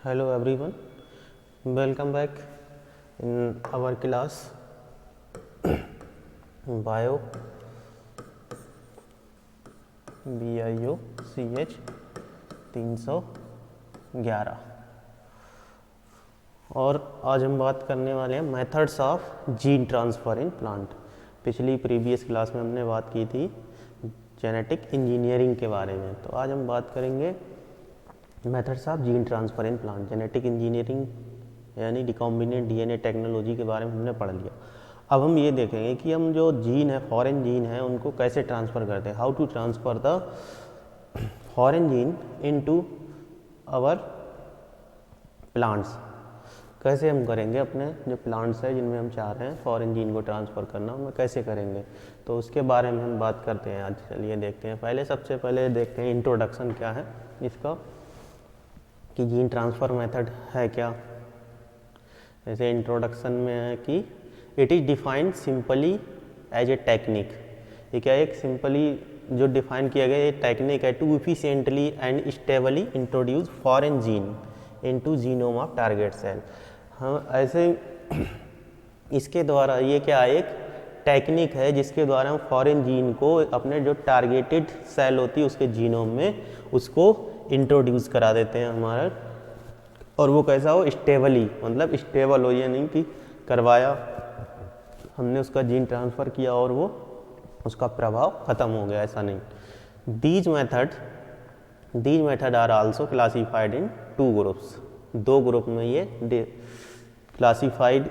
Hello everyone, welcome back in our class Bio BIOCH 311 और आज हम बात करने वाले हैं methods of gene transfer in plant. पिछली प्रीवियस क्लास में हमने बात की थी जेनेटिक इंजीनियरिंग के बारे में, तो आज हम बात करेंगे methods of gene transfer in plant. Genetic engineering यानी रिकॉम्बिनेंट डीएनए टेक्नोलॉजी के बारे में हमने पढ़ लिया। अब हम ये देखेंगे कि हम जो जीन है, फॉरेन जीन है, उनको कैसे ट्रांसफ़र करते हैं। How to transfer the foreign gene into our plants. कैसे हम करेंगे अपने जो प्लांट्स है जिनमें हम चाह रहे हैं फॉरेन जीन को ट्रांसफ़र करना, उनमें कैसे करेंगे, तो उसके बारे में हम बात करते हैं आज। चलिए देखते हैं। सबसे पहले देखते हैं इंट्रोडक्शन क्या है इसका, कि जीन ट्रांसफ़र मेथड है क्या। जैसे इंट्रोडक्शन में है कि it is defined simply as a technique. ये क्या, एक सिंपली जो डिफाइन किया गया ये टेक्निक है to efficiently and stably introduce foreign gene into genome of target cell. हम ऐसे इसके द्वारा, ये क्या एक टेक्निक है जिसके द्वारा हम फॉरेन जीन को अपने जो टारगेटेड सेल होती है उसके जीनोम में उसको इंट्रोड्यूस करा देते हैं हमारा। और वो कैसा हो, स्टेबली, मतलब स्टेबल हो, ये नहीं कि करवाया हमने उसका जीन ट्रांसफ़र किया और वो उसका प्रभाव ख़त्म हो गया, ऐसा नहीं। These method are also classified in 2 groups. 2 group में ये क्लासीफाइड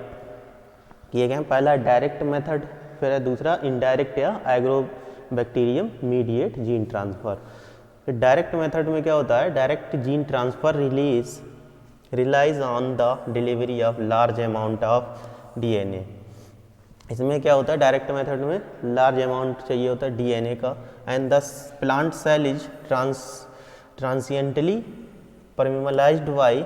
किए गए हैं। पहला डायरेक्ट मेथड, फिर है दूसरा इनडायरेक्ट या Agrobacterium mediate gene transfer. Direct method में क्या होता है, direct gene transfer relies on the delivery of large amount of DNA. इसमें क्या होता है, डायरेक्ट मेथड में लार्ज अमाउंट चाहिए होता है डीएनए का, and the plant cell is transiently permeabilized by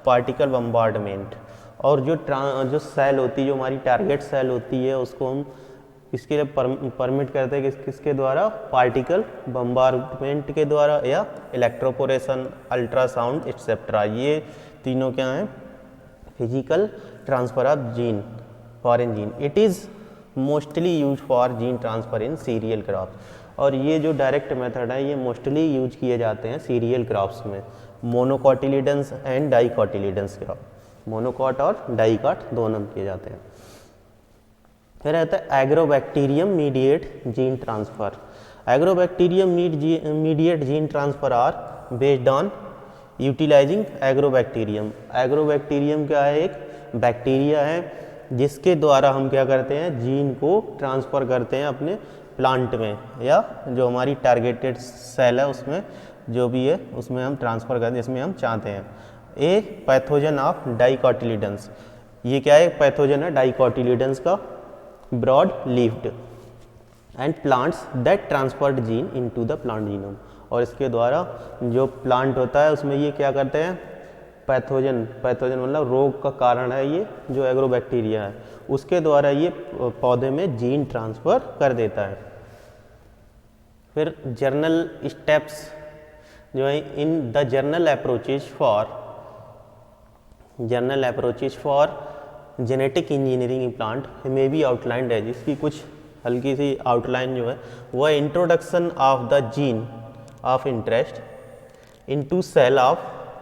particle bombardment. और जो सेल होती है, जो हमारी टारगेट सेल होती है, उसको हम इसके लिए परमिट करते हैं किसके द्वारा, पार्टिकल बम्बार्डमेंट के द्वारा या इलेक्ट्रोपोरेशन, अल्ट्रासाउंड एक्सेट्रा। ये तीनों क्या हैं, physical transfer of gene, foreign gene. It is mostly use for gene transfer in cereal crops. और ये जो डायरेक्ट मेथड है ये मोस्टली यूज किए जाते हैं सीरियल क्रॉप्स में, monocotyledons and dicotyledons crop. Monocot और डाइकॉट दोनों किए जाते हैं। फिर रहता है agrobacterium mediate gene transfer. Agrobacterium mediate gene transfer are based on utilizing agrobacterium. Agrobacterium क्या है, एक बैक्टीरिया है जिसके द्वारा हम क्या करते हैं, जीन को ट्रांसफ़र करते हैं अपने प्लांट में, या जो हमारी टारगेटेड सेल है उसमें जो भी है उसमें हम ट्रांसफ़र करते हैं जिसमें हम चाहते हैं। A pathogen of dicotyledons. ये क्या है, पैथोजन है डाइकॉटिलिडन्स का, broad leafed and plants that transferred gene into the plant genome. और इसके द्वारा जो प्लांट होता है उसमें ये क्या करते हैं, पैथोजन मतलब रोग का कारण है ये जो एग्रोबैक्टीरिया है, उसके द्वारा ये पौधे में जीन ट्रांसफ़र कर देता है। फिर जर्नल स्टेप्स जो है in the journal approaches for genetic engineering in plant में भी आउटलाइंड है, जिसकी कुछ हल्की सी आउटलाइन जो है वो है introduction of the gene of interest into cell of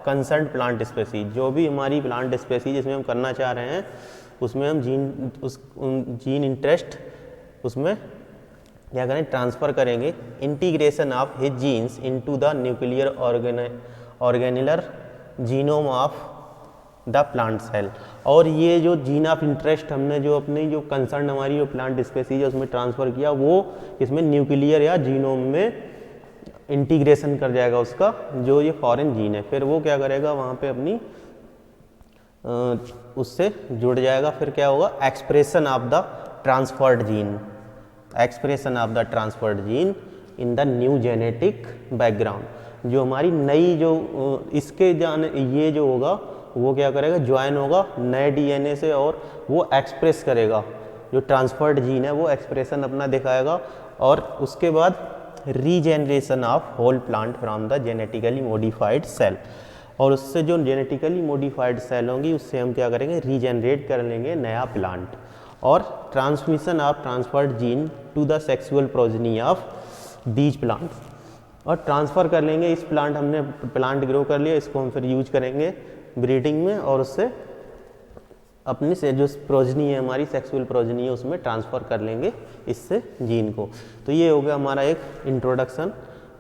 concern plant species. जो भी हमारी प्लांट स्पेसीज जिसमें हम करना चाह रहे हैं उसमें हम जीन इंटरेस्ट उसमें क्या करें, ट्रांसफ़र करेंगे। Integration of his genes into the nuclear organellar genome of the plant cell. और ये जो जीन ऑफ इंटरेस्ट हमने जो अपनी जो कंसर्न हमारी जो प्लांट स्पेसीज है उसमें ट्रांसफ़र किया, वो इसमें न्यूक्लियर या जीनोम में इंटीग्रेशन कर जाएगा उसका जो ये फॉरेन जीन है। फिर वो क्या करेगा, वहाँ पे अपनी उससे जुड़ जाएगा। फिर क्या होगा, expression of the transferred gene in the new genetic background. जो हमारी नई जो इसके ये जो होगा वो क्या करेगा, ज्वाइन होगा नए डीएनए से और वो एक्सप्रेस करेगा, जो ट्रांसफर्ड जीन है वो एक्सप्रेशन अपना दिखाएगा। और उसके बाद regeneration of whole plant from the genetically modified cell. और उससे जो जेनेटिकली मॉडिफाइड सेल होंगी उससे हम क्या करेंगे, रीजनरेट कर लेंगे नया प्लांट। और transmission of transferred gene to the sexual progeny of these plant, और ट्रांसफ़र कर लेंगे इस प्लांट, हमने प्लांट ग्रो कर लिया, इसको हम फिर यूज करेंगे ब्रीडिंग में और उससे अपनी से जो प्रोजनी है हमारी सेक्सुअल प्रोजनी है उसमें ट्रांसफ़र कर लेंगे इससे जीन को। तो ये हो गया हमारा एक इंट्रोडक्शन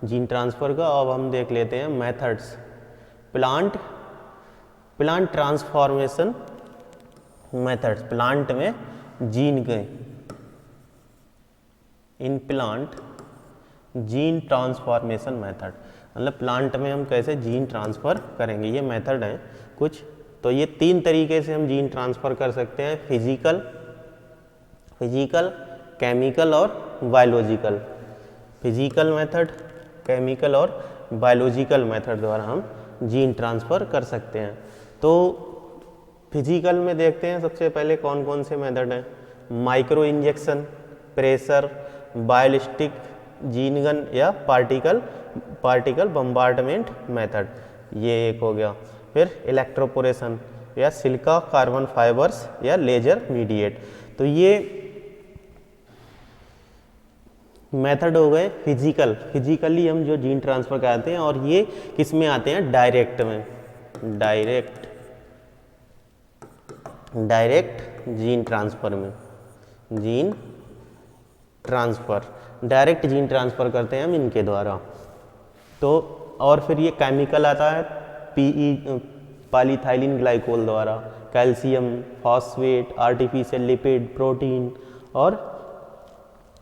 जीन ट्रांसफ़र का। अब हम देख लेते हैं methods plant transformation methods, plant में जीन के in plant gene transformation method, मतलब प्लांट में हम कैसे जीन ट्रांसफ़र करेंगे, ये मेथड हैं कुछ। तो ये 3 तरीके से हम जीन ट्रांसफ़र कर सकते हैं, फिजिकल, केमिकल और बायोलॉजिकल। फिजिकल मेथड, केमिकल और बायोलॉजिकल मेथड द्वारा हम जीन ट्रांसफ़र कर सकते हैं। तो फिजिकल में देखते हैं सबसे पहले कौन कौन से मेथड हैं। Micro injection, pressure, biolistic gene gun या पार्टिकल बम्बार्डमेंट मेथड, ये एक हो गया। फिर इलेक्ट्रोपोरेशन या सिलिका कार्बन फाइबर्स या लेजर मीडिएट। तो ये मेथड हो गए फिजिकली हम जो जीन ट्रांसफ़र कराते हैं, और ये किस में आते हैं, डायरेक्ट में, डायरेक्ट जीन ट्रांसफ़र में, gene transfer direct gene transfer करते हैं हम इनके द्वारा। तो और फिर ये केमिकल आता है पॉलीथाइलिन ग्लाइकोल द्वारा, calcium, phosphate, artificial lipid, protein और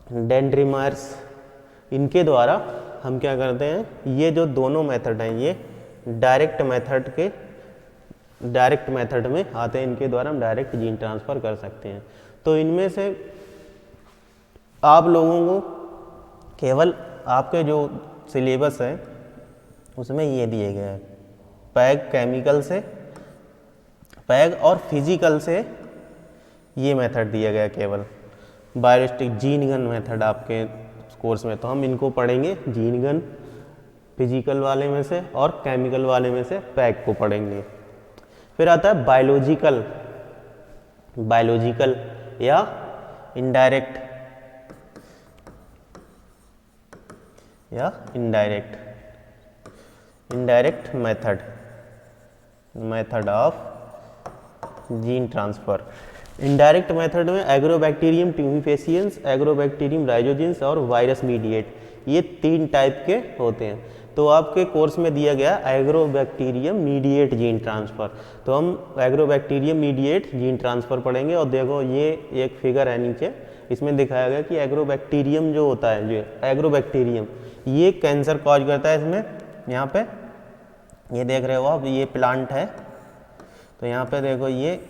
डेंड्रीमर्स, इनके द्वारा हम क्या करते हैं, ये जो दोनों मेथड हैं ये डायरेक्ट मेथड में आते हैं, इनके द्वारा हम डायरेक्ट जीन ट्रांसफ़र कर सकते हैं। तो इनमें से आप लोगों को केवल आपके जो सिलेबस है उसमें ये दिए गए हैं, पैग और फिजिकल से ये मेथड दिया गया केवल। बायोलिस्टिक जीन गन मेथड आपके कोर्स में, तो हम इनको पढ़ेंगे, जीन गन फिजिकल वाले में से और केमिकल वाले में से पैग को पढ़ेंगे। फिर आता है बायोलॉजिकल या indirect method of gene transfer. Indirect method में एग्रोबैक्टीरियम ट्यूमिफेसियंस, एग्रोबैक्टीरियम राइजोजेंस और वायरस मीडिएट, ये 3 टाइप के होते हैं। तो आपके कोर्स में दिया गया एग्रोबैक्टीरियम मीडिएट जीन ट्रांसफ़र, तो हम एग्रोबैक्टीरियम मीडिएट जीन ट्रांसफ़र पढ़ेंगे। और देखो ये एक फिगर है नीचे, इसमें दिखाया गया कि एग्रोबैक्टीरियम जो होता है, जो एग्रोबैक्टीरियम ये कैंसर कॉज करता है। इसमें यहाँ पे ये देख रहे हो आप, ये प्लांट है, तो यहाँ पे देखो ये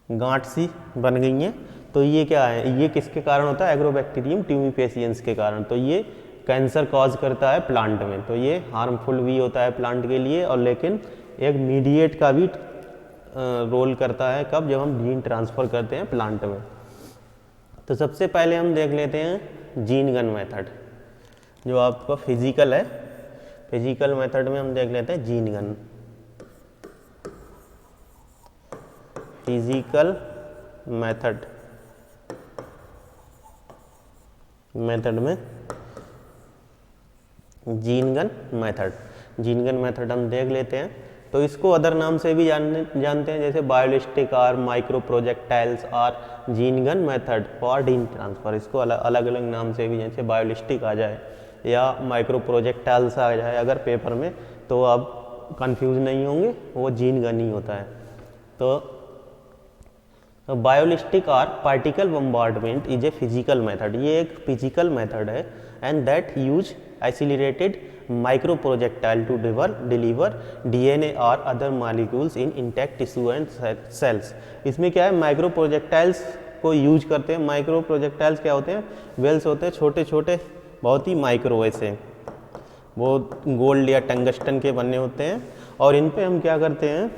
गांठ सी बन गई है, तो ये क्या है, ये किसके कारण होता है, एग्रोबैक्टीरियम ट्यूमिफेसियंस के कारण। तो ये कैंसर कॉज करता है प्लांट में, तो ये हार्मफुल भी होता है प्लांट के लिए, और लेकिन एक मीडिएट का भी रोल करता है, कब, जब हम जीन ट्रांसफ़र करते हैं प्लांट में। तो सबसे पहले हम देख लेते हैं जीन गन मेथड, जो आपका फिजिकल है। फिजिकल मेथड में हम देख लेते हैं जीन गन। फिजिकल मेथड में जीन गन मेथड हम देख लेते हैं। तो इसको अदर नाम से भी जानते हैं, जैसे बायोलिस्टिक और माइक्रो प्रोजेक्टाइल्स और gene gun method for gene transfer. इसको अलग अलग नाम से भी, जैसे बायोलिस्टिक आ जाए या माइक्रो प्रोजेक्टाइल्स आ जाए अगर पेपर में, तो आप कंफ्यूज नहीं होंगे, वो जीन गन ही होता है। तो बायोलिस्टिक और particle bombardment is a physical method, ये एक फिजिकल मेथड है, and that use accelerated micro projectile to deliver DNA और other molecules in intact tissue and cells. इसमें क्या है, माइक्रो प्रोजेक्टाइल्स को यूज करते हैं। माइक्रो प्रोजेक्टाइल्स क्या होते हैं, वेल्स होते हैं छोटे छोटे, बहुत ही माइक्रो, ऐसे वो गोल्ड या टंगस्टन के बने होते हैं, और इन पे हम क्या करते हैं,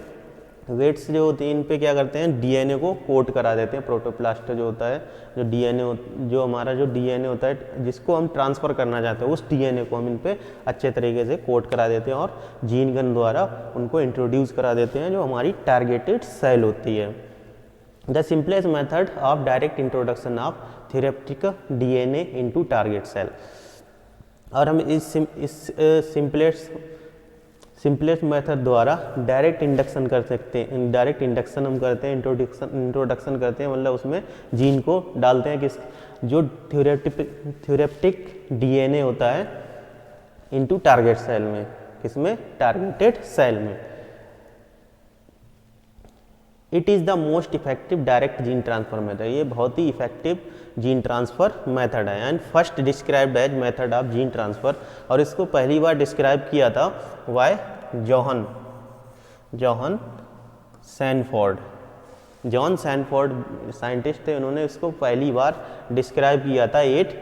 वेट्स जो होती हैं इन पे क्या करते हैं, डीएनए को कोट करा देते हैं। प्रोटोप्लास्ट जो होता है, जो डीएनए जो हमारा जो डीएनए होता है जिसको हम ट्रांसफ़र करना चाहते हैं, उस डीएनए को हम इन पे अच्छे तरीके से कोट करा देते हैं और जीन गन द्वारा उनको इंट्रोड्यूस करा देते हैं जो हमारी टारगेटेड सेल होती है। The simplest method of direct introduction of therapeutic DNA into target cell. और हम इस सिंपलेस्ट मेथड द्वारा डायरेक्ट इंडक्शन कर सकते हैं। डायरेक्ट इंडक्शन हम करते हैं, इंट्रोडक्शन करते हैं, मतलब उसमें जीन को डालते हैं किस जो थ्योरेप्टिक डीएनए होता है इनटू टारगेट सेल में, किसमें, टारगेटेड सेल में। It is the most effective direct gene transfer method. ये बहुत ही इफेक्टिव जीन ट्रांसफ़र मेथड है and first described as method of gene transfer. और इसको पहली बार डिस्क्राइब किया था by John Sanford. John Sanford scientist थे, उन्होंने इसको पहली बार डिस्क्राइब किया था एट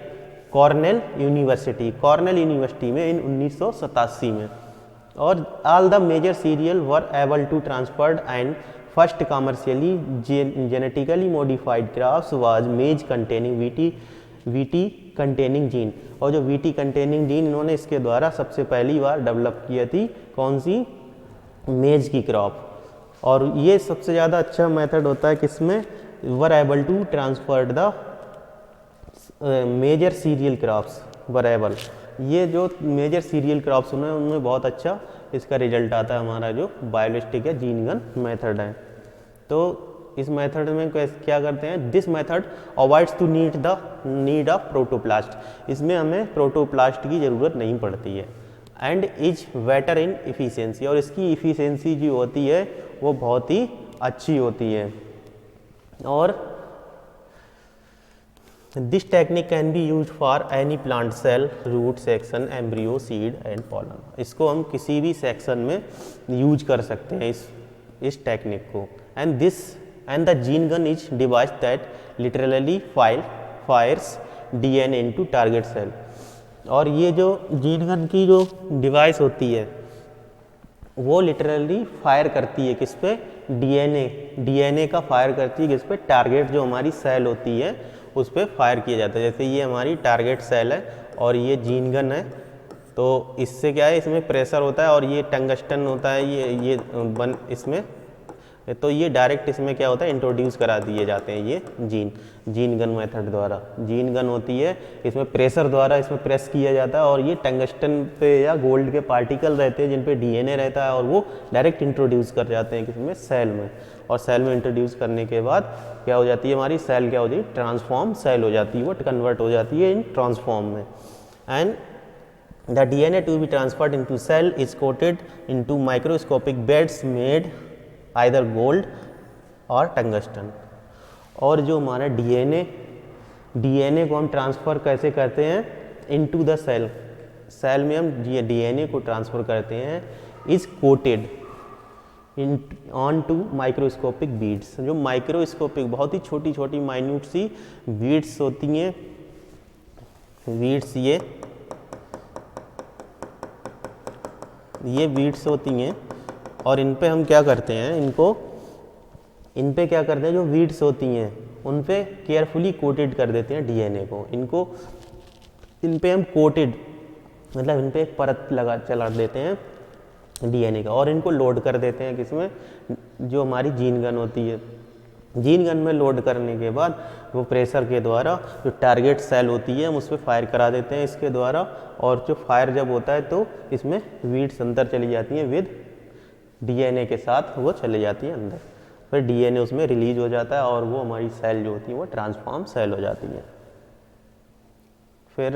कॉर्नेल यूनिवर्सिटी में इन 1987 में। और all the major cereal were able to transferred and first commercially genetically modified crops was maize containing BT containing gene. और जो वीटी कंटेनिंग जीन इन्होंने इसके द्वारा सबसे पहली बार डेवलप की थी, कौन सी, मेज की क्रॉप। और ये सबसे ज़्यादा अच्छा मेथड होता है किसमें, were able to transfer the major cereal crops were able. ये जो मेजर सीरियल क्रॉप्स हैं उनमें बहुत अच्छा इसका रिजल्ट आता है हमारा जो बायोलिस्टिक है जीन गन मेथड है। तो इस मेथड में क्या करते हैं, this method avoids to need of protoplast. इसमें हमें प्रोटोप्लास्ट की ज़रूरत नहीं पड़ती है and is better in efficiency. और इसकी इफ़िशियंसी जो होती है वो बहुत ही अच्छी होती है। और this technique can be use for any plant cell, root section, embryo, seed and pollen. इसको हम किसी भी सेक्शन में यूज कर सकते हैं इस टेक्निक को। And the gene gun is device that literally fires DNA into target cell. और ये जो जीन गन की जो डिवाइस होती है वो लिटरली फायर करती है किस पे, डीएनए का फायर करती है किस पे, टारगेट जो हमारी सेल होती है उस पर फायर किया जाता है। जैसे ये हमारी टारगेट सेल है और ये जीन गन है, तो इससे क्या है, इसमें प्रेशर होता है और ये टंगस्टन होता है, ये इसमें, तो ये डायरेक्ट इसमें क्या होता है, इंट्रोड्यूस करा दिए जाते हैं ये जीन गन मेथड द्वारा। जीन गन होती है, इसमें प्रेशर द्वारा इसमें प्रेस किया जाता है और ये टंगस्टन पे या गोल्ड के पार्टिकल रहते हैं जिन पे डीएनए रहता है और वो डायरेक्ट इंट्रोड्यूस कर जाते हैं किसमें, सेल में। और सेल में इंट्रोड्यूस करने के बाद क्या हो जाती है, हमारी सेल क्या होती है, ट्रांसफॉर्म सेल हो जाती है, वो कन्वर्ट हो जाती है इन ट्रांसफॉर्म में। And the DNA to be transferred into cell is coated into microscopic beads made either gold और टंगस्टन। और जो हमारा डीएनए को हम ट्रांसफ़र कैसे करते हैं, इनटू द सेल में हम डीएनए को ट्रांसफ़र करते हैं, is coated on to microscopic beads. जो माइक्रोस्कोपिक बहुत ही छोटी छोटी माइन्यूट सी बीड्स होती हैं, बीड्स ये बीड्स होती हैं। और इन पे हम क्या करते हैं, इन पे क्या करते हैं, जो बीड्स होती हैं उन पे केयरफुली कोटेड कर देते हैं डीएनए को। इन पे हम कोटेड मतलब इन पे एक परत चला देते हैं डीएनए का और इनको लोड कर देते हैं किसमें, जो हमारी जीन गन होती है। जीन गन में लोड करने के बाद वो प्रेशर के द्वारा जो टारगेट सेल होती है हम उस पर फायर करा देते हैं इसके द्वारा। और जो फायर जब होता है तो इसमें बीड्स अंदर चली जाती हैं विद डीएनए के साथ, वो चले जाती है अंदर, फिर डीएनए उसमें रिलीज हो जाता है और वो हमारी सेल जो होती है वो ट्रांसफॉर्म सेल हो जाती है। फिर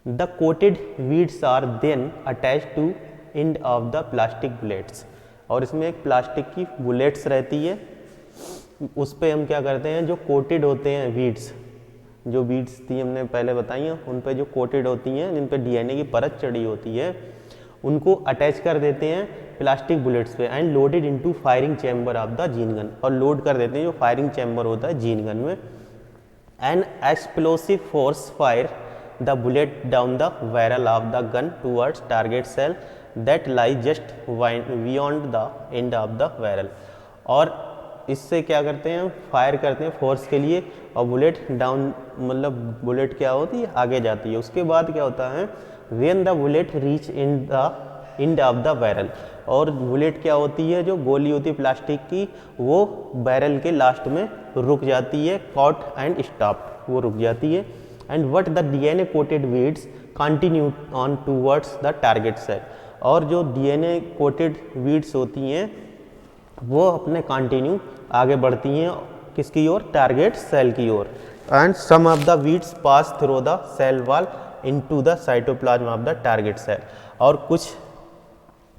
the coated beads are then attach to end of the plastic bullets. और इसमें एक प्लास्टिक की बुलेट्स रहती है, उस पर हम क्या करते हैं, जो कोटेड होते हैं वीड्स, जो वीड्स थी हमने पहले बताई हैं, उन पे जो कोटेड होती हैं जिन पे डीएनए की परत चढ़ी होती है, उनको अटैच कर देते हैं प्लास्टिक बुलेट्स पे and loaded into firing chamber of the gene gun. और लोड कर देते हैं जो फायरिंग चैम्बर होता है जीन गन में। An explosive force fire the bullet down the barrel of the gun towards target cell that lie just beyond the end of the barrel. और इससे क्या करते हैं, फायर करते हैं फोर्स के लिए, और बुलेट डाउन मतलब बुलेट क्या होती है, आगे जाती है। उसके बाद क्या होता है, when the bullet reach in the end of the barrel, और बुलेट क्या होती है, जो गोली होती है प्लास्टिक की, वो बैरल के लास्ट में रुक जाती है, कॉट एंड स्टॉप्ड, वो रुक जाती है। And what the DNA coated beads continue on towards the target cell, और जो डीएनए कोटेड वीड्स होती हैं वो अपने कंटिन्यू आगे बढ़ती हैं किसकी ओर, टारगेट सेल की ओर। And some of the beads pass through the cell wall into the cytoplasm of the target cell, और कुछ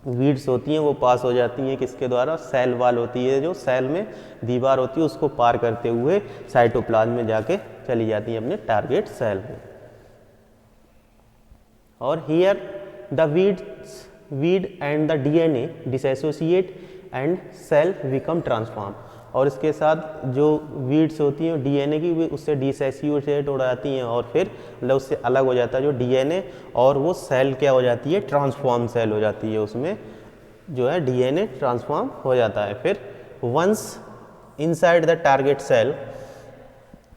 वीड्स होती हैं वो पास हो जाती हैं किसके द्वारा, सेल वॉल होती है, जो सेल में दीवार होती है उसको पार करते हुए साइटोप्लाज्म में जाके चली जाती हैं अपने टारगेट सेल में। और here the weed and the DNA dissociate and cell become transform, और इसके साथ जो वीड्स होती हैं डीएनए की वे उससे डिसएसोसिएट हो जाती हैं, और फिर मतलब उससे अलग हो जाता है जो डीएनए, और वो सेल क्या हो जाती है, ट्रांसफॉर्म सेल हो जाती है, उसमें जो है डीएनए ट्रांसफॉर्म हो जाता है। फिर once inside the target cell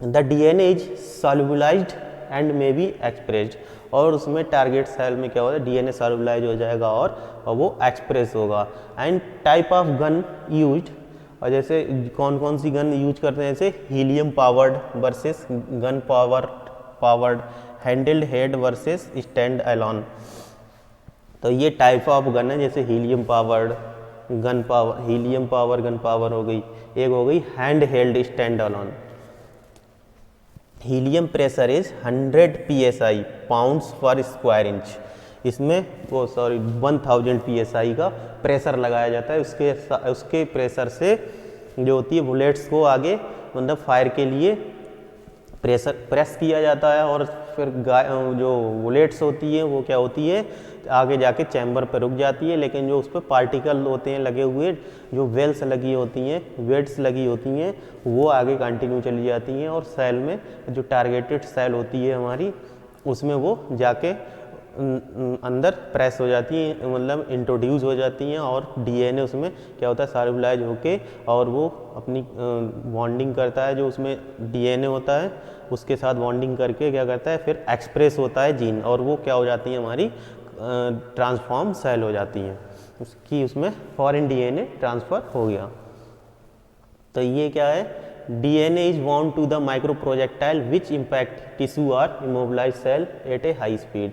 the DNA is solubilized and may be expressed, और उसमें टारगेट सेल में क्या होगा, डीएनए सॉल्युबलाइज हो जाएगा और वो एक्सप्रेस होगा। And type of gun used, और जैसे कौन कौन सी गन यूज करते हैं, जैसे helium powered versus gun powered, handled head versus stand alone. तो ये टाइप ऑफ गन है, जैसे हीलियम पावर गन पावर हो गई, एक हो गई hand held stand alone. Helium pressure is 100 psi pounds पर स्क्वायर इंच, इसमें 1000 psi का प्रेशर लगाया जाता है, उसके प्रेशर से जो होती है बुलेट्स को आगे मतलब फायर के लिए प्रेस किया जाता है, और फिर जो बुलेट्स होती है वो क्या होती है, आगे जाके चैम्बर पर रुक जाती है, लेकिन जो उस पर पार्टिकल होते हैं लगे हुए, जो वेल्स लगी होती हैं, वेट्स लगी होती हैं, वो आगे कंटिन्यू चली जाती हैं, और सेल में जो टारगेटेड सेल होती है हमारी, उसमें वो जाके अंदर प्रेस हो जाती हैं, मतलब इंट्रोड्यूस हो जाती हैं, और डीएनए उसमें क्या होता है, सॉल्युबलाइज होके, और वो अपनी बॉन्डिंग करता है, जो उसमें डीएनए होता है उसके साथ बॉन्डिंग करके क्या करता है, फिर एक्सप्रेस होता है जीन, और वो क्या हो जाती है, हमारी ट्रांसफॉर्म सेल हो जाती हैं, उसकी उसमें फॉरेन डीएनए ट्रांसफ़र हो गया। तो ये क्या है, DNA is bound to the micro projectile which impact tissue or immobilize cell at a high speed.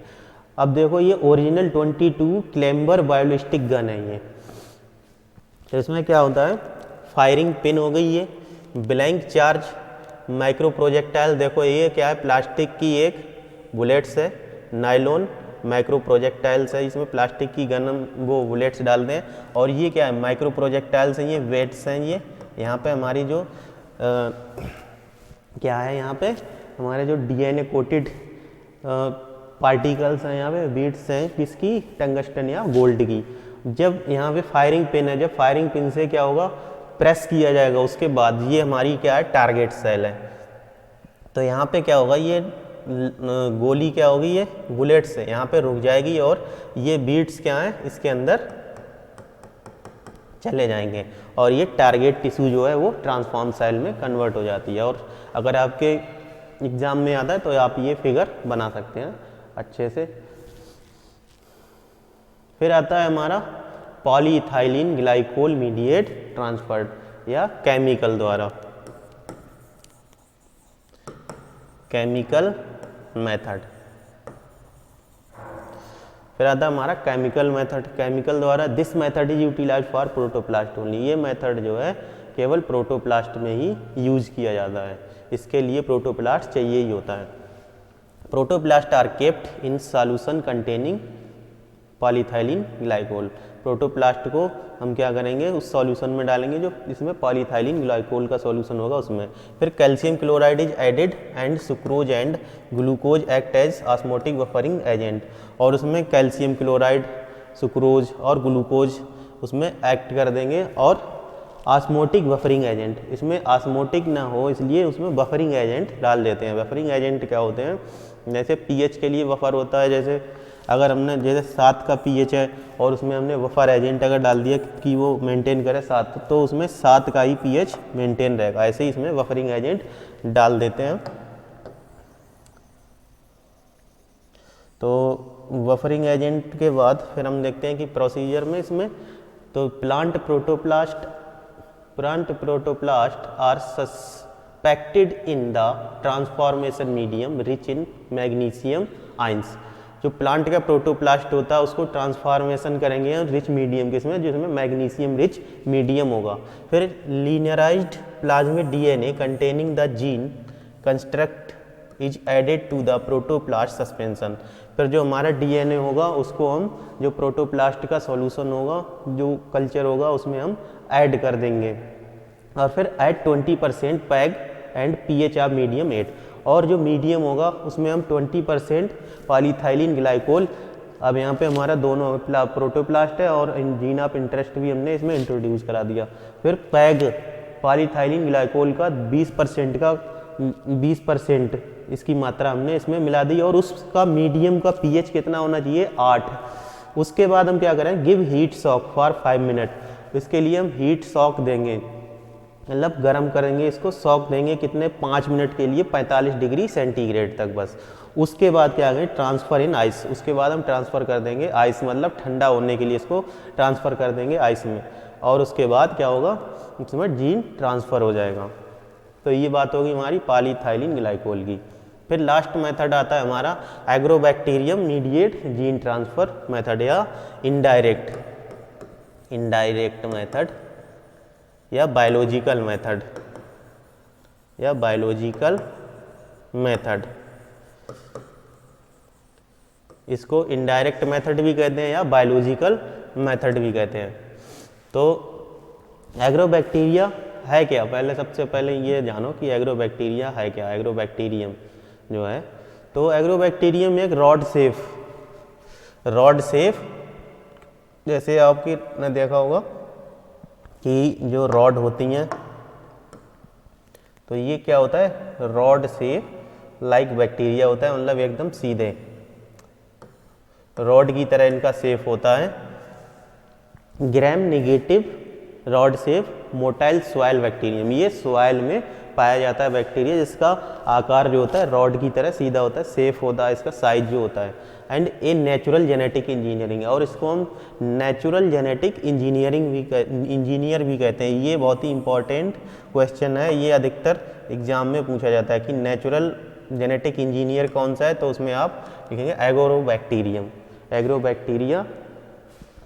अब देखो ये ओरिजिनल 22 क्लेम्बर बायोलिस्टिक गन है ये, तो इसमें क्या होता है, फायरिंग पिन हो गई है, ब्लैंक चार्ज माइक्रो प्रोजेक्टाइल, देखो ये क्या है, प्लास्टिक की एक बुलेट्स है, नायलॉन माइक्रो प्रोजेक्टाइल्स है, इसमें प्लास्टिक की गन वो बुलेट्स डालते हैं, और ये क्या है, माइक्रो प्रोजेक्टाइल्स हैं, ये वेट्स हैं, ये यहाँ पे हमारी जो क्या है, यहाँ पे हमारे जो डीएनए कोटेड पार्टिकल्स हैं, यहाँ पे बीट्स हैं किसकी, टंगस्टन या गोल्ड की। जब यहाँ पे फायरिंग पिन है, जब फायरिंग पिन से क्या होगा, प्रेस किया जाएगा, उसके बाद ये हमारी क्या है, टारगेट सेल है। तो यहाँ पे क्या होगा, ये गोली क्या होगी, ये बुलेट से यहाँ पे रुक जाएगी, और ये बीट्स क्या हैं, इसके अंदर चले जाएंगे, और ये टारगेट टिश्यू जो है वो ट्रांसफॉर्म सेल में कन्वर्ट हो जाती है। और अगर आपके एग्जाम में आता है तो आप ये फिगर बना सकते हैं अच्छे से। फिर आता है हमारा पॉलीइथाइलिन ग्लाइकोल मीडिएट ट्रांसफर या केमिकल द्वारा, केमिकल मेथड। फिर आता है हमारा केमिकल मेथड, केमिकल द्वारा this method is utilize for protoplast only, ये मेथड जो है केवल प्रोटोप्लास्ट में ही यूज किया जाता है, इसके लिए प्रोटोप्लास्ट चाहिए ही होता है। Protoplast are kept in solution containing polyethylene glycol, protoplast को हम क्या करेंगे, उस सॉल्यूशन में डालेंगे जो इसमें पॉलीइथाइलिन ग्लाइकोल का सॉल्यूशन होगा उसमें। फिर calcium chloride is added and sucrose and glucose act as osmotic buffering agent, और उसमें कैल्शियम क्लोराइड, सुक्रोज और ग्लूकोज उसमें एक्ट कर देंगे, और ऑस्मोटिक बफरिंग एजेंट, इसमें ऑस्मोटिक ना हो इसलिए उसमें बफरिंग एजेंट डाल देते हैं। बफरिंग एजेंट क्या होते हैं, जैसे पीएच के लिए बफर होता है, जैसे अगर हमने जैसे 7 का pH है और उसमें हमने बफर एजेंट अगर डाल दिया कि वो मेंटेन करे 7, तो उसमें 7 का ही pH मेंटेन रहेगा। ऐसे ही इसमें बफरिंग एजेंट डाल देते हैं। तो बफरिंग एजेंट के बाद फिर हम देखते हैं कि प्रोसीजर में इसमें तो plant protoplast are suspected in the transformation medium rich in magnesium ions. जो प्लांट का प्रोटोप्लास्ट होता है उसको ट्रांसफॉर्मेशन करेंगे रिच मीडियम किसमें, जिसमें मैग्नीशियम रिच मीडियम होगा। फिर linearized plasmid DNA containing the gene construct is added to the protoplast suspension. फिर जो हमारा डीएनए होगा उसको हम जो प्रोटोप्लास्ट का सॉल्यूशन होगा, जो कल्चर होगा, उसमें हम ऐड कर देंगे। और फिर add 20% peg and pH of medium 8। और जो मीडियम होगा उसमें हम 20% पॉलीथाइलिन ग्लाइकोल, अब यहाँ पे हमारा दोनों प्रोटोप्लास्ट है और जीन ऑफ इंटरेस्ट भी हमने इसमें इंट्रोड्यूस करा दिया। फिर पैग पॉलीथाइलिन ग्लाइकोल का 20% इसकी मात्रा हमने इसमें मिला दी और उसका मीडियम का पीएच कितना होना चाहिए, 8। उसके बाद हम क्या करें, give heat shock for 5 minute. इसके लिए हम हीट शॉक देंगे, मतलब गर्म करेंगे इसको, शॉक देंगे कितने, 5 मिनट के लिए 45 डिग्री सेंटीग्रेड तक बस। उसके बाद क्या करें, ट्रांसफ़र इन आइस। उसके बाद हम ट्रांसफ़र कर देंगे आइस, मतलब ठंडा होने के लिए इसको ट्रांसफ़र कर देंगे आइस में। और उसके बाद क्या होगा, उसमें जीन ट्रांसफ़र हो जाएगा। तो ये बात होगी हमारी पॉलीथाइलिन ग्लाइकोल की। फिर लास्ट मेथड आता है हमारा agrobacterium mediate gene transfer method या इनडायरेक्ट मेथड या बायोलॉजिकल मेथड। इसको इनडायरेक्ट मेथड भी कहते हैं या बायोलॉजिकल मेथड भी कहते हैं। तो एग्रोबैक्टीरिया है क्या, पहले सबसे पहले ये जानो कि एग्रोबैक्टीरिया है क्या। एग्रोबैक्टीरियम जो है, तो एग्रोबैक्टीरियम एक रॉड शेफ, जैसे आपकी ने देखा होगा कि जो रॉड होती हैं, तो ये क्या होता है, रॉड शेप लाइक बैक्टीरिया होता है, मतलब एकदम सीधे रॉड की तरह इनका शेप होता है। Gram negative rod shape motile soil bacterium, ये सॉइल में पाया जाता है बैक्टीरिया जिसका आकार जो होता है रॉड की तरह सीधा होता है, सेफ होता है, इसका साइज जो होता है। And a natural genetic engineering, और इसको हम नेचुरल जेनेटिक इंजीनियर भी कहते हैं। ये बहुत ही इंपॉर्टेंट क्वेश्चन है, ये अधिकतर एग्जाम में पूछा जाता है कि नेचुरल जेनेटिक इंजीनियर कौन सा है, तो उसमें आप लिखेंगे एग्रोबैक्टीरिया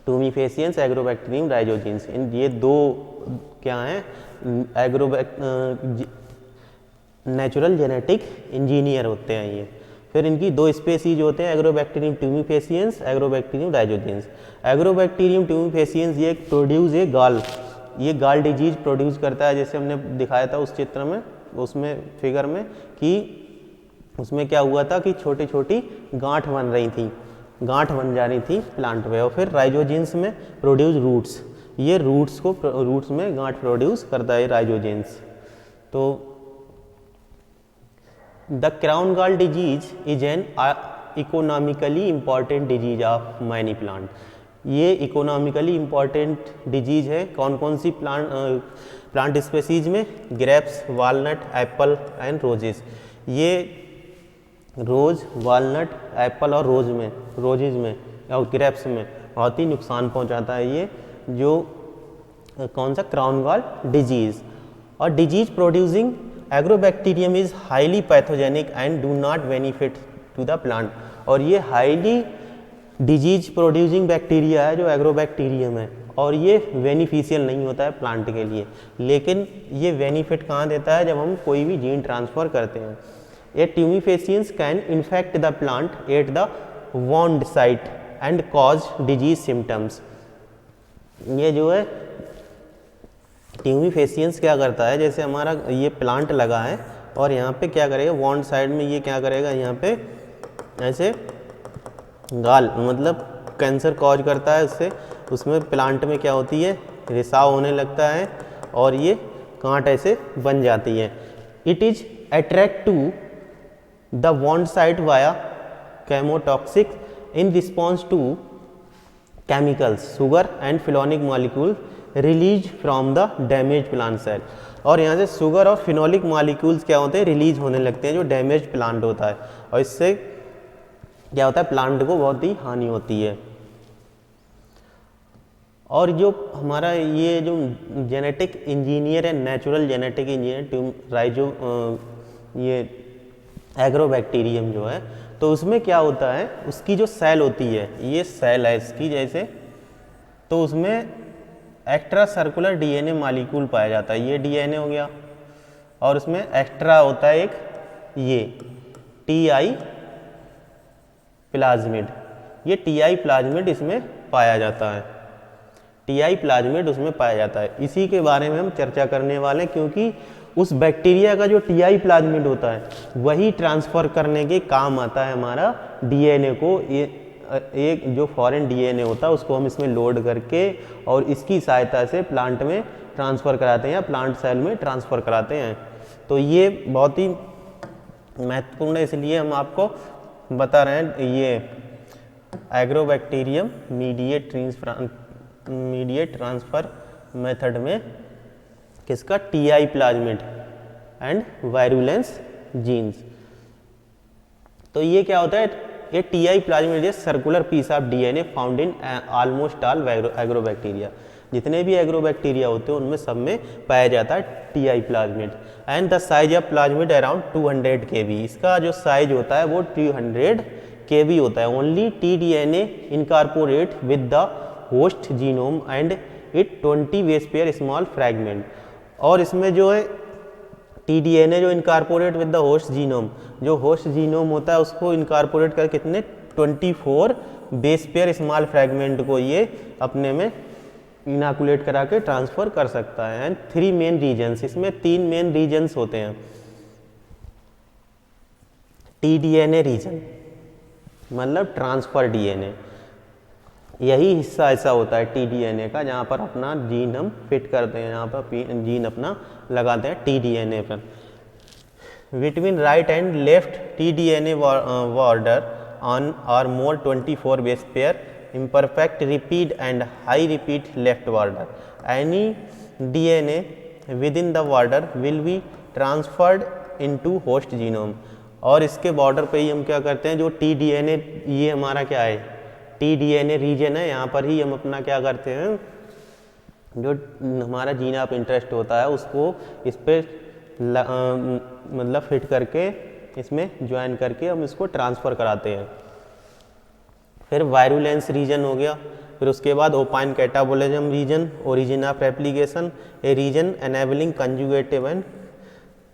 टूमीफेसियंस, एग्रोबैक्टीरियम राइजोजेंस। ये दो क्या हैं, नेचुरल जेनेटिक इंजीनियर होते हैं ये। फिर इनकी दो स्पेसीज होते हैं, एग्रोबैक्टीरियम टूमीफेसियंस, एग्रोबैक्टीरियम राइजोजेंस। एग्रोबैक्टीरियम टूमीफेसियंस ये प्रोड्यूस ए गाल डिजीज प्रोड्यूस करता है, जैसे हमने दिखाया था उस चित्र में, उसमें फिगर में, कि उसमें क्या हुआ था कि छोटी छोटी गांठ बन जा रही थी प्लांट पे। और फिर राइजोजेंस में प्रोड्यूस रूट्स, ये रूट्स में गांठ प्रोड्यूस करता है राइजोजेंस। तो the crown gall disease is an economically important disease of many plant. ये इकोनॉमिकली इम्पॉर्टेंट डिजीज है कौन कौन सी प्लांट स्पेसीज में, grapes, walnut, apple and roses. ये रोज, वालनट, एप्पल और रोजेज में और ग्रेप्स में बहुत ही नुकसान पहुंचाता है ये जो कौन सा, क्राउन गॉल डिजीज। और disease producing agrobacterium is highly pathogenic and do not benefit to the plant. और ये हाईली डिजीज प्रोड्यूसिंग बैक्टीरिया है जो एग्रोबैक्टीरियम है, और ये बेनिफिशियल नहीं होता है प्लांट के लिए, लेकिन ये बेनिफिट कहाँ देता है, जब हम कोई भी जीन ट्रांसफ़र करते हैं। A tumefaciens can infect the plant at the wound site and cause disease symptoms. ये जो है ट्यूमीफेसियंस क्या करता है, जैसे हमारा ये प्लांट लगा है और यहाँ पे क्या करेगा, वॉन्ड साइड में ये क्या करेगा, यहाँ पे ऐसे गाल, मतलब कैंसर कॉज करता है उससे, उसमें प्लांट में क्या होती है, रिसाव होने लगता है और ये गांठ ऐसे बन जाती है। It is attract to the wound site via chemotaxis in response to chemicals sugar and phenolic molecule release from the damage plant cell. और यहाँ से शुगर और फिनोलिक मॉलिक्यूल्स क्या होते हैं, रिलीज होने लगते हैं जो डैमेज प्लांट होता है, और इससे क्या होता है, प्लांट को बहुत ही हानि होती है। और जो हमारा ये जो जेनेटिक इंजीनियर है, नेचुरल जेनेटिक इंजीनियर ये एग्रोबैक्टीरियम जो है, तो उसमें क्या होता है, उसकी जो सेल होती है, ये सेल है इसकी जैसे, तो उसमें एक्स्ट्रा सर्कुलर डीएनए मॉलिक्यूल पाया जाता है। ये डीएनए हो गया, और उसमें एक्स्ट्रा होता है एक ये टीआई प्लाज्मिड। ये टीआई प्लाज्मिड इसमें पाया जाता है, टीआई प्लाज्मिड उसमें पाया जाता है। इसी के बारे में हम चर्चा करने वाले हैं, क्योंकि उस बैक्टीरिया का जो टीआई प्लाज्मिड होता है वही ट्रांसफ़र करने के काम आता है हमारा डीएनए को। ये एक जो फॉरेन डीएनए होता है उसको हम इसमें लोड करके और इसकी सहायता से प्लांट में ट्रांसफ़र कराते हैं या प्लांट सेल में ट्रांसफ़र कराते हैं। तो ये बहुत ही महत्वपूर्ण है, इसलिए हम आपको बता रहे हैं ये एग्रोबैक्टीरियम मीडिएट ट्रांसफ़र मेथड में किसका, Ti plasmid and virulence genes. तो ये क्या होता है, ये Ti plasmid is circular piece of DNA found in almost all agrobacteria. जितने भी एग्रोबैक्टीरिया होते हैं उनमें सब में पाया जाता है TI plasmid. And the size of plasmid around 200 kb। इसका जो साइज होता है वो 200 kb होता है। Only T-DNA incorporate with the host genome and it 20 base pair small fragment. और इसमें जो है टीडीएनए जो incorporate with the host genome, जो होस्ट जीनोम होता है उसको इनकॉर्पोरेट कर कितने 24 बेस पेयर स्मॉल फ्रैगमेंट को ये अपने में इनाकुलेट करा के ट्रांसफ़र कर सकता है। एंड 3 मेन रीजन्स, इसमें 3 मेन रीजन्स होते हैं। टीडीएनए रीजन मतलब ट्रांसफ़र डीएनए, यही हिस्सा ऐसा होता है टीडीएनए का जहाँ पर अपना जीन हम फिट करते हैं, यहाँ पर जीन अपना लगाते हैं टीडीएनए पर। Between right and left T-DNA border on और मोर 24 base pair imperfect repeat and high repeat left border. Any DNA within the border will be transferred into host genome। और इसके बॉर्डर पे ही हम क्या करते हैं, जो टीडीएनए ये हमारा क्या है टीडीएनए रीजन है, यहाँ पर ही हम अपना क्या करते हैं, जो हमारा जीन ऑफ इंटरेस्ट होता है उसको इस पर मतलब फिट करके इसमें ज्वाइन करके हम इसको ट्रांसफ़र कराते हैं। फिर वायरुलेंस रीजन हो गया, फिर उसके बाद opine catabolism region, origin of replication, a region enabling conjugative and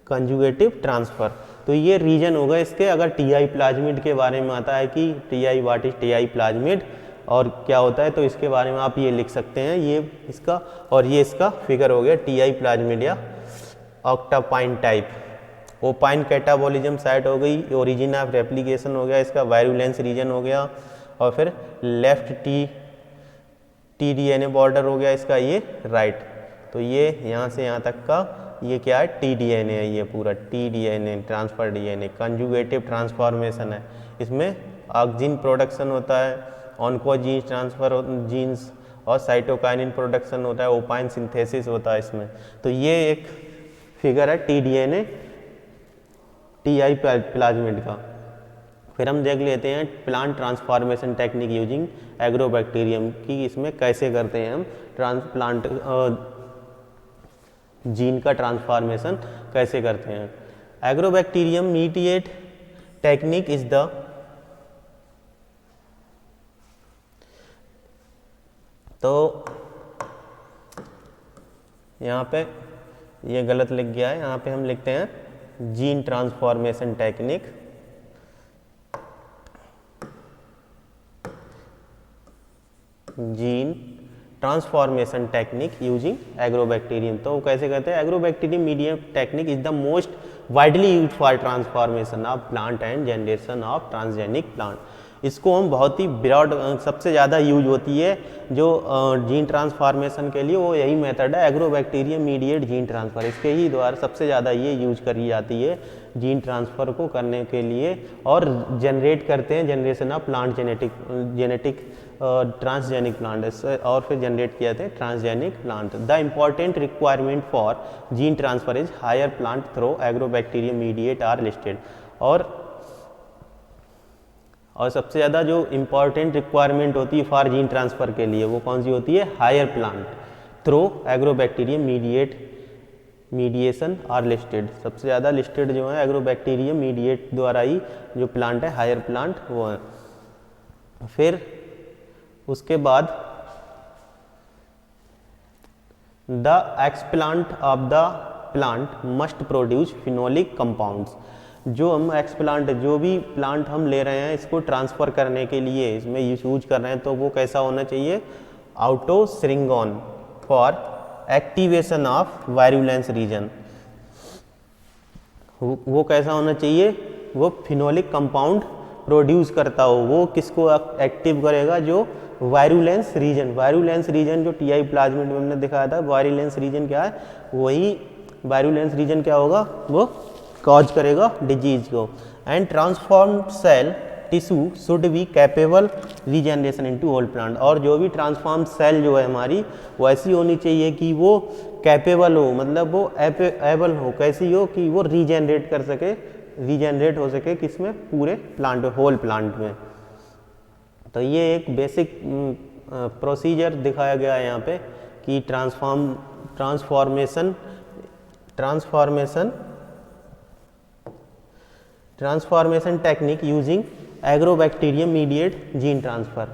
conjugative transfer. तो ये रीजन होगा इसके। अगर टीआई प्लाज्मिड के बारे में आता है कि TI what is TI plasmid और क्या होता है, तो इसके बारे में आप ये लिख सकते हैं, ये इसका और ये इसका फिगर हो गया टीआई प्लाज्मिड या ऑक्टापाइन टाइप। ओपाइन कैटाबोलिज्म साइट हो गई, ओरिजिन ऑफ रेप्लिकेशन हो गया इसका, वायरुलेंस रीजन हो गया, और फिर लेफ्ट टीडीएनए बॉर्डर हो गया इसका ये राइट। तो ये यहाँ से यहाँ तक का ये क्या है टीडीएनए है, ये पूरा T-DNA transfer DNA conjugative transformation है। इसमें ऑक्सिन प्रोडक्शन होता है, ऑन्कोजीन्स ट्रांसफर जीन्स और साइटोकाइनिन प्रोडक्शन होता है, ओपाइन सिंथेसिस होता है इसमें। तो ये एक फिगर है टीडीएनए टीआई प्लाज्मिड का। फिर हम देख लेते हैं plant transformation technique using agrobacterium की, इसमें कैसे करते हैं हम ट्रांसप्लांट जीन का ट्रांसफॉर्मेशन कैसे करते हैं। Agrobacterium mediate technique is the तो यहाँ पे ये गलत लिख गया है, यहाँ पे हम लिखते हैं gene transformation technique. Gene transformation technique using agrobacterium. तो कैसे करते हैं, agrobacterium medium technique is the most widely use for transformation of plant and generation of transgenic plant. इसको हम बहुत ही ब्रॉड सबसे ज़्यादा यूज होती है जो जीन ट्रांसफॉर्मेशन के लिए, वो यही मेथड है एग्रोबैक्टीरियम मीडिएट जीन ट्रांसफर। इसके ही द्वारा सबसे ज़्यादा ये यूज करी जाती है जीन ट्रांसफ़र को करने के लिए और जनरेट करते हैं generation of plant genetic transgenic plant और फिर जनरेट किया थे transgenic plant. The important requirement for gene transfer is higher plant through agrobacterium mediate are listed. और सबसे ज़्यादा जो इम्पॉर्टेंट रिक्वायरमेंट होती है फॉर जीन ट्रांसफ़र के लिए वो कौन सी होती है? Higher plant through agrobacterium mediation are listed. सबसे ज़्यादा लिस्टेड जो है एग्रोबैक्टीरियम मीडिएट द्वारा ही जो प्लांट है हायर प्लांट वो है। फिर उसके बाद the explant of the plant must produce phenolic compounds. जो हम एक्सप्लांट जो भी प्लांट हम ले रहे हैं इसको ट्रांसफ़र करने के लिए इसमें यूज कर रहे हैं तो वो कैसा होना चाहिए? Acetosyringone for activation of virulence region. वो कैसा होना चाहिए? वो फिनोलिक कंपाउंड प्रोड्यूस करता हो। वो किसको एक्टिव करेगा? जो वायरुलेंस रीजन जो टीआई प्लाज्मिड में हमने दिखाया था। वायरुलेंस रीजन क्या है? वही वायरुलेंस रीजन क्या होगा? वो कॉज करेगा डिजीज को। And transformed cell tissue should be capable regeneration into whole plant. और जो भी ट्रांसफॉर्म सेल जो है हमारी वो ऐसी होनी चाहिए कि वो कैपेबल हो, मतलब वो एबल हो। कैसी हो? कि वो रीजनरेट हो सके किसमें? पूरे प्लांट में, होल प्लांट में। तो ये एक बेसिक प्रोसीजर दिखाया गया है यहाँ पे कि transformation technique using agrobacterium mediate gene transfer.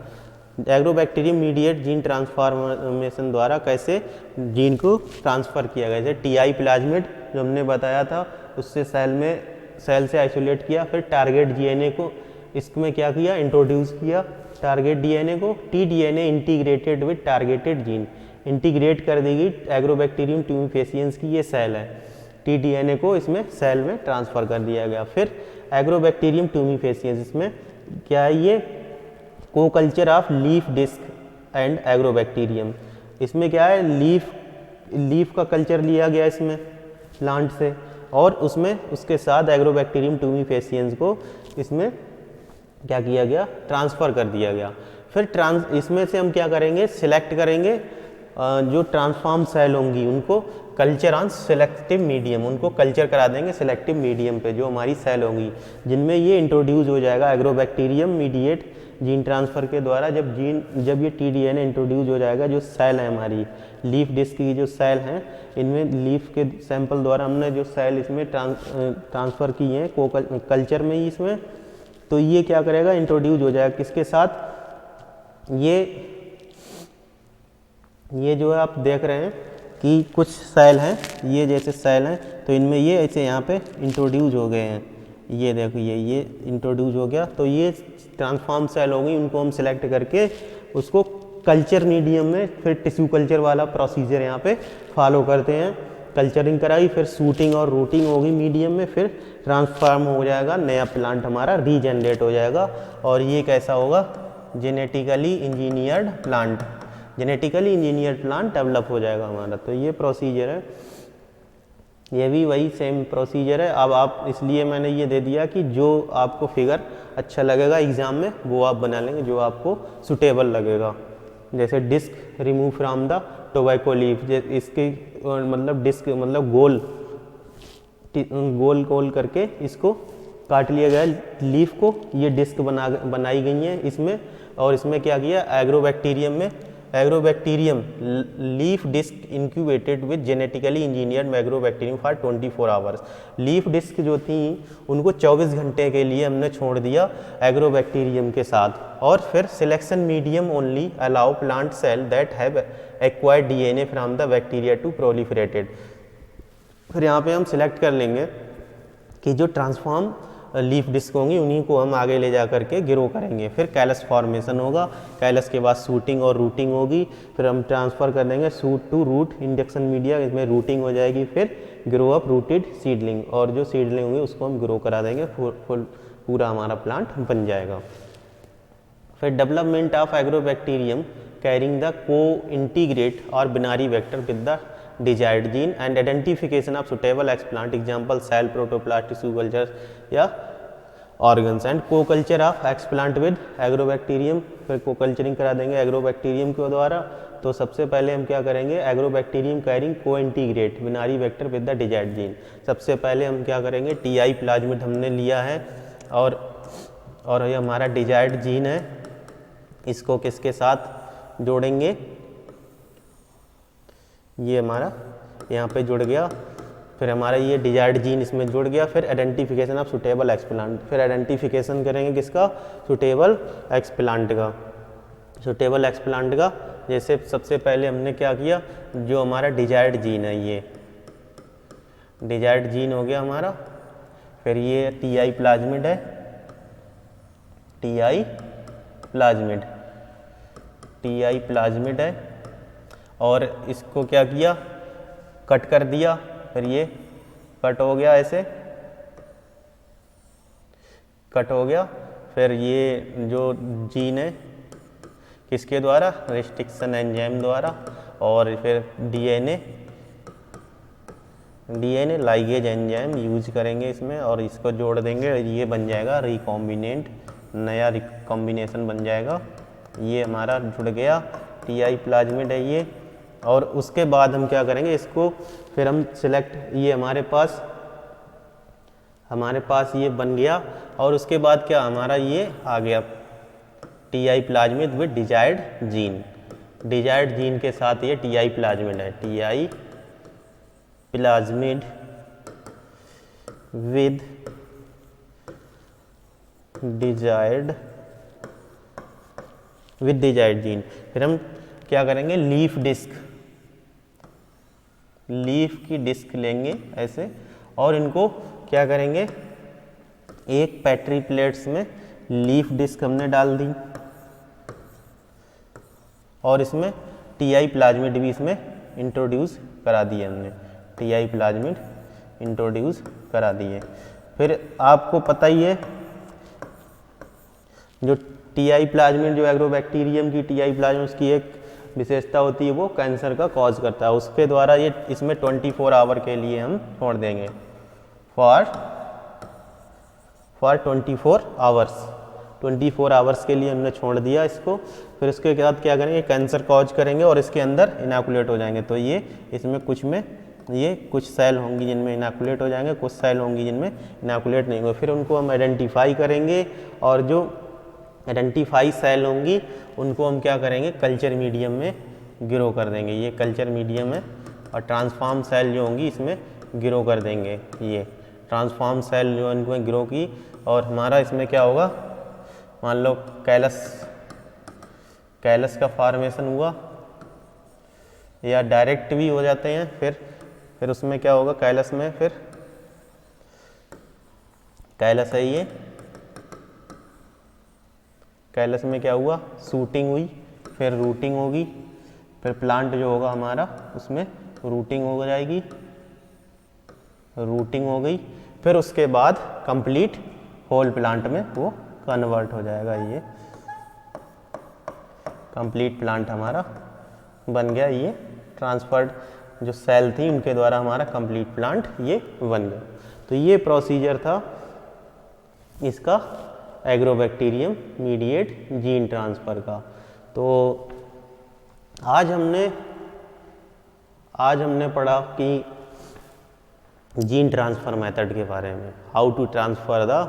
Agrobacterium mediate gene transformation द्वारा कैसे जीन को ट्रांसफ़र किया गया। जैसे टीआई प्लाज्मिड जो हमने बताया था उससे सेल से आइसोलेट किया, फिर टारगेट डीएनए को इसमें क्या किया? इंट्रोड्यूस किया टारगेट डीएनए को। T-DNA integrated with targeted gene, integrate कर दी गई एग्रोबैक्टीरियम ट्यूमिफेसिएंस की ये सेल है। टीडीएनए को इसमें सेल में ट्रांसफ़र कर दिया गया। फिर एग्रोबैक्टीरियम ट्यूमिफेसिएंस इसमें क्या है? ये co culture of leaf disc and agrobacterium. इसमें क्या है? लीफ का कल्चर लिया गया इसमें प्लांट से और उसमें उसके साथ एग्रोबैक्टीरियम ट्यूमिफेसिएंस को इसमें क्या किया गया? ट्रांसफ़र कर दिया गया। फिर इसमें से हम क्या करेंगे? सिलेक्ट करेंगे जो ट्रांसफॉर्म सेल होंगी उनको कल्चर ऑन सिलेक्टिव मीडियम, उनको कल्चर करा देंगे सिलेक्टिव मीडियम पे जो हमारी सेल होंगी जिनमें ये इंट्रोड्यूस हो जाएगा एग्रोबैक्टीरियम मीडिएट जीन ट्रांसफ़र के द्वारा। जब ये टीडीएनए इंट्रोड्यूस हो जाएगा, जो सेल है हमारी लीफ डिस्क की जो सेल हैं इनमें लीफ के सैंपल द्वारा हमने जो सेल इसमें ट्रांसफ़र की हैं को कल्चर में ही इसमें, तो ये क्या करेगा? इंट्रोड्यूस हो जाएगा किसके साथ? ये जो है आप देख रहे हैं कि कुछ सेल हैं, ये जैसे सेल हैं तो इनमें ये ऐसे यहाँ पे इंट्रोड्यूस हो गए हैं। ये देखो ये इंट्रोड्यूस हो गया, तो ये ट्रांसफॉर्म सेल हो गई। उनको हम सिलेक्ट करके उसको कल्चर मीडियम में फिर टिश्यू कल्चर वाला प्रोसीजर यहाँ पे फॉलो करते हैं। कल्चरिंग कराई, फिर शूटिंग और रूटिंग होगी मीडियम में, फिर ट्रांसफॉर्म हो जाएगा, नया प्लांट हमारा रीजनरेट हो जाएगा। और ये कैसा होगा? जेनेटिकली इंजीनियर्ड प्लांट डेवलप हो जाएगा हमारा। तो ये प्रोसीजर है, ये भी वही सेम प्रोसीजर है। अब आप इसलिए मैंने ये दे दिया कि जो आपको फिगर अच्छा लगेगा एग्ज़ाम में वो आप बना लेंगे, जो आपको सुटेबल लगेगा। जैसे disc remove from the tobacco leaf, इसके मतलब डिस्क मतलब गोल करके इसको काट लिया गया लीफ को, ये डिस्क बनाई गई हैं इसमें। और इसमें क्या किया? Agrobacterium leaf disc incubated with genetically engineered agrobacterium for 24 hours. Leaf disc जो थी उनको 24 घंटे के लिए हमने छोड़ दिया एग्रोबैक्टीरियम के साथ। और फिर selection medium only allow plant cell that have acquired DNA from the bacteria to proliferated. फिर यहाँ पे हम सिलेक्ट कर लेंगे कि जो ट्रांसफॉर्म लीफ डिस्क होंगी उन्हीं को हम आगे ले जा करके ग्रो करेंगे। फिर कैलस फॉर्मेशन होगा, कैलस के बाद शूटिंग और रूटिंग होगी, फिर हम ट्रांसफ़र कर देंगे shoot to root induction media, इसमें रूटिंग हो जाएगी। फिर ग्रो अप रूटेड सीडलिंग, और जो सीडलिंग होंगी उसको हम ग्रो करा देंगे, पूरा हमारा प्लांट बन जाएगा। फिर development of Agrobacterium carrying the cointegrate और binary vector with the desired gene and identification of suitable explant example cell protoplast tissue culture या ऑर्गन्स एंड को culture of explant with Agrobacterium. फिर को culturing करा देंगे agrobacterium के द्वारा। तो सबसे पहले हम क्या करेंगे, Agrobacterium carrying cointegrate binary vector with the desired gene. सबसे पहले हम क्या करेंगे, टीआई प्लाज्मिड हमने लिया है और ये हमारा डिजायर्ड जीन है, इसको किसके साथ जोड़ेंगे, ये हमारा यहाँ पे जुड़ गया। फिर हमारा ये डिजायर्ड जीन इसमें जुड़ गया। फिर आइडेंटिफिकेशन ऑफ सुटेबल एक्सप्लांट, फिर आइडेंटिफिकेशन करेंगे किसका, सुटेबल एक्सप्लांट का। सुटेबल एक्सप्लांट का जैसे सबसे पहले हमने क्या किया, जो हमारा डिजायर्ड जीन है, ये डिजायर्ड जीन हो गया हमारा। फिर ये टीआई प्लाज्मिड है, टीआई प्लाज्मिड है, और इसको क्या किया, कट कर दिया। फिर ये कट हो गया, ऐसे कट हो गया। फिर ये जो जीन है किसके द्वारा, रेस्ट्रिक्शन एंजाइम द्वारा। और फिर डीएनए लाइगेज एंजाइम यूज करेंगे इसमें और इसको जोड़ देंगे, ये बन जाएगा रिकॉम्बिनेंट, नया कॉम्बिनेशन बन जाएगा। ये हमारा जुड़ गया, टीआई प्लाज्मिड है ये। और उसके बाद हम क्या करेंगे, इसको फिर हम सिलेक्ट, ये हमारे पास ये बन गया। और उसके बाद क्या हमारा ये आ गया, TI plasmid with desired gene. Desired gene के साथ ये टीआई प्लाज्मिड है, TI plasmid with desired gene. फिर हम क्या करेंगे, लीफ की डिस्क लेंगे ऐसे, और इनको क्या करेंगे, एक पेट्री प्लेट्स में लीफ डिस्क हमने डाल दी और इसमें टीआई प्लाज्मिड भी इसमें इंट्रोड्यूस करा दिए हमने, टीआई प्लाज्मिड इंट्रोड्यूस करा दिए। फिर आपको पता ही है जो टीआई प्लाज्मिड, जो एग्रोबैक्टीरियम की टीआई प्लाज्मिड, उसकी एक विशेषता होती है, वो कैंसर का कॉज करता है। उसके द्वारा ये इसमें 24 आवर के लिए हम छोड़ देंगे, फॉर 24 आवर्स के लिए हमने छोड़ दिया इसको। फिर उसके बाद क्या करेंगे, कैंसर कॉज करेंगे और इसके अंदर इनैकुलेट हो जाएंगे। तो ये इसमें कुछ सेल होंगी जिनमें इनैकुलेट हो जाएंगे, कुछ सेल होंगी जिनमें इनैकुलेट नहीं होंगे। फिर उनको हम आइडेंटिफाई करेंगे और जो आइडेंटिफाई सेल होंगी उनको हम क्या करेंगे, कल्चर मीडियम में ग्रो कर देंगे। ये कल्चर मीडियम है। और ट्रांसफॉर्म सेल जो होंगी इसमें ग्रो कर देंगे, ये ट्रांसफॉर्म सेल जो इनको ग्रो की। और हमारा इसमें क्या होगा, मान लो कैलस का फॉर्मेशन हुआ, या डायरेक्ट भी हो जाते हैं। फिर उसमें क्या होगा, कैलस में फिर कैलस है ये, कैलस में क्या हुआ, शूटिंग हुई, फिर रूटिंग होगी, फिर प्लांट जो होगा हमारा उसमें रूटिंग हो जाएगी, रूटिंग हो गई। फिर उसके बाद कंप्लीट होल प्लांट में वो कन्वर्ट हो जाएगा। ये कंप्लीट प्लांट हमारा बन गया। ये ट्रांसफर्ड जो सेल थी उनके द्वारा हमारा कंप्लीट प्लांट ये बन गया। तो ये प्रोसीजर था इसका एग्रोबैक्टीरियम मीडिएट जीन ट्रांसफ़र का। तो आज हमने पढ़ा कि जीन ट्रांसफ़र मेथड के बारे में, how to transfer the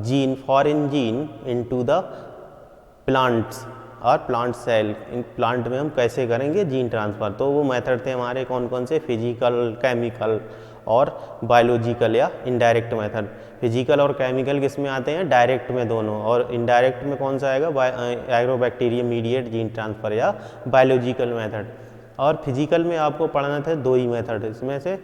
gene foreign gene into the plants और प्लांट सेल। इन प्लांट में हम कैसे करेंगे जीन ट्रांसफ़र। तो वो मेथड थे हमारे कौन कौन से, फिजिकल, केमिकल और बायोलॉजिकल या इनडायरेक्ट मेथड। फिजिकल और केमिकल किस में आते हैं, डायरेक्ट में दोनों। और इनडायरेक्ट में कौन सा आएगा, एग्रोबैक्टीरियम मीडिएट जीन ट्रांसफ़र या बायोलॉजिकल मेथड। और फिजिकल में आपको पढ़ना था 2 ही मेथड, इसमें से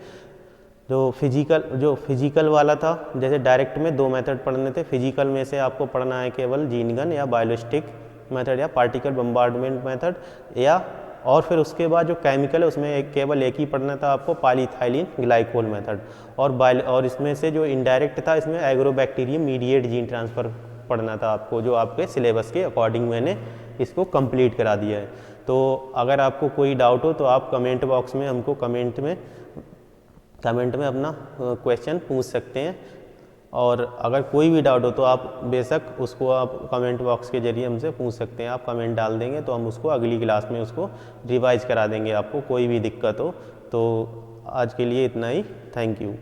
जो फिजिकल वाला था, जैसे डायरेक्ट में 2 मेथड पढ़ने थे। फिजिकल में से आपको पढ़ना है केवल जीन गन या बायोलिस्टिक मेथड या पार्टिकल बम्बार्डमेंट मेथड, या और फिर उसके बाद जो केमिकल है उसमें केवल एक ही पढ़ना था आपको, पॉलीइथाइलिन ग्लाइकोल मेथड। और इसमें से जो इनडायरेक्ट था, इसमें एग्रोबैक्टीरियम मीडिएट जीन ट्रांसफ़र पढ़ना था आपको, जो आपके सिलेबस के अकॉर्डिंग मैंने इसको कंप्लीट करा दिया है। तो अगर आपको कोई डाउट हो तो आप कमेंट बॉक्स में हमको कमेंट में अपना क्वेश्चन पूछ सकते हैं। और अगर कोई भी डाउट हो तो आप बेशक उसको आप कमेंट बॉक्स के जरिए हमसे पूछ सकते हैं। आप कमेंट डाल देंगे तो हम उसको अगली क्लास में उसको रिवाइज करा देंगे, आपको कोई भी दिक्कत हो तो। आज के लिए इतना ही, थैंक यू।